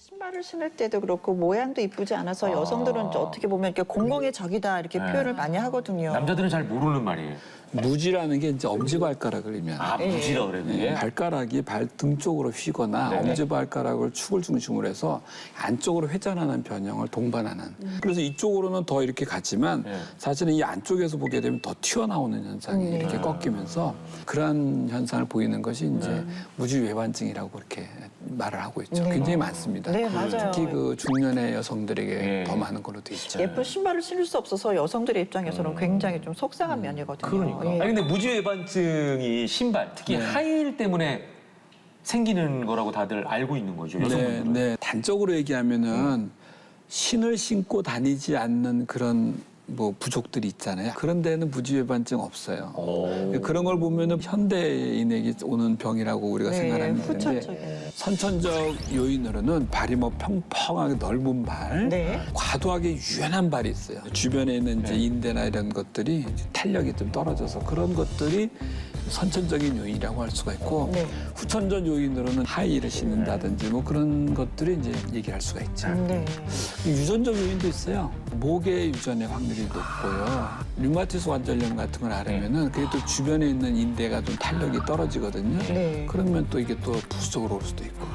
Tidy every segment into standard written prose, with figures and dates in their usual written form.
신발을 신을 때도 그렇고 모양도 이쁘지 않아서 여성들은 어떻게 보면 이렇게 공공의 적이다 이렇게 표현을 많이 하거든요. 남자들은 잘 모르는 말이에요. 무지라는 게 이제 엄지발가락을 의미하는 아, 무지라 그랬네. 발가락이 발등 쪽으로 휘거나 네네. 엄지발가락을 축을 중심으로 해서 안쪽으로 회전하는 변형을 동반하는. 그래서 이쪽으로는 더 이렇게 갔지만 사실은 이 안쪽에서 보게 되면 더 튀어나오는 현상이 이렇게 꺾이면서 그러한 현상을 보이는 것이 이제 무지외반증이라고 그렇게 말을 하고 있죠. 굉장히 많습니다. 네, 맞아요. 특히 그 중년의 여성들에게 더 많은 걸로 돼 있죠. 예쁜 신발을 신을 수 없어서 여성들의 입장에서는 굉장히 좀 속상한 면이거든요. 그러니까. 예. 아니 근데 무지외반증이 신발, 특히 하이힐 때문에 생기는 거라고 다들 알고 있는 거죠. 여성분들은. 네. 단적으로 얘기하면은 신을 신고 다니지 않는 그런 뭐 부족들이 있잖아요. 그런 데는 무지외반증 없어요. 그런 걸 보면은 현대인에게 오는 병이라고 우리가 생각하는 건데 후천적인. 선천적 요인으로는 발이 뭐 펑펑하게 넓은 발, 네. 과도하게 유연한 발이 있어요. 주변에 있는 이제 인대나 이런 것들이 탄력이 좀 떨어져서 그런 것들이 선천적인 요인이라고 할 수가 있고 후천적 요인으로는 하이힐을 신는다든지 뭐 그런 것들이 이제 얘기할 수가 있죠. 네. 유전적 요인도 있어요. 목의 유전의 확률이 높고요. 류마티스 관절염 같은 걸 앓으면은 그게 또 주변에 있는 인대가 좀 탄력이 떨어지거든요. 네. 그러면 또 이게 또 부수적으로 올 수도 있고.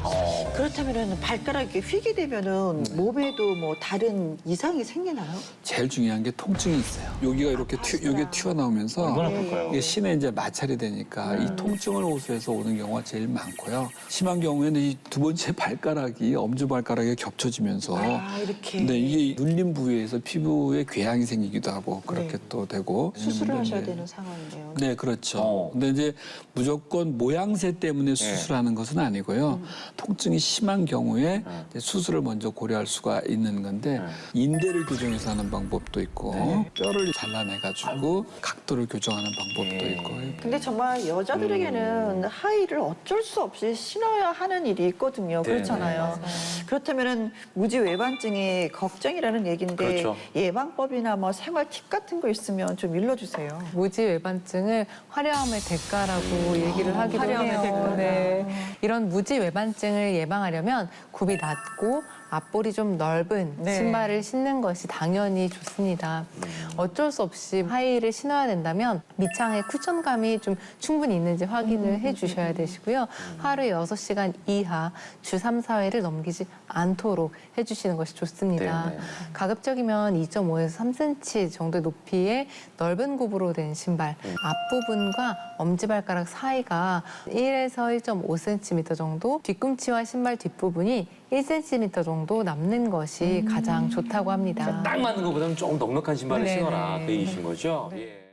그렇다면 발가락이 휘게 되면은 몸에도 뭐 다른 이상이 생기나요? 제일 중요한 게 통증이 있어요. 여기가 이렇게 여기 튀어나오면서 얼마나 아플까요? 이게 신에 이제 마찰이 되니까 이 통증을 호소해서 오는 경우가 제일 많고요. 심한 경우에는 이 두 번째 발가락이 엄지발가락에 겹쳐지면서 이렇게. 근데 이게 눌린 부위에서 피부에 궤양이 생기기도 하고 그렇게 또 되고 수술을 하셔야 있는데 되는 상황인데요. 네, 그렇죠. 근데 이제 무조건 모양새 때문에 수술하는 것은 아니고요. 통증이 심한 경우에 이제 수술을 먼저 고려할 수가 있는 건데 인대를 교정해서 하는 방법도 있고 뼈를 잘라내가지고 각도를 교정하는 방법도 있고. 근데 정말 여자들에게는 하이힐을 어쩔 수 없이 신어야 하는 일이 있거든요. 그렇잖아요. 그렇다면은 무지외반증이 걱정이라는 얘기인데 그렇죠. 예방법이나 뭐 생활 팁 같은 거 있으면 좀 일러주세요. 무지외반증을 화려함의 대가라고 얘기를 하기도 화려함의 해요. 대가다. 네. 이런 무지외반증을 예방하려면 굽이 낮고 앞볼이 좀 넓은 네. 신발을 신는 것이 당연히 좋습니다. 어쩔 수 없이 하이힐을 신어야 된다면 밑창에 쿠션감이 좀 충분히 있는지 확인을 해주셔야 되시고요. 하루에 6시간 이하 주 3, 4회를 넘기지 않도록 해주시는 것이 좋습니다. 가급적이면 2.5에서 3cm 정도의 높이의 넓은 굽으로 된 신발, 앞부분과 엄지발가락 사이가 1에서 1.5cm 정도, 뒤꿈치와 신발 뒷부분이 1cm 정도 남는 것이 가장 좋다고 합니다. 딱 맞는 것보다는 조금 넉넉한 신발을 네네. 신어라 그 얘기신 거죠? 예.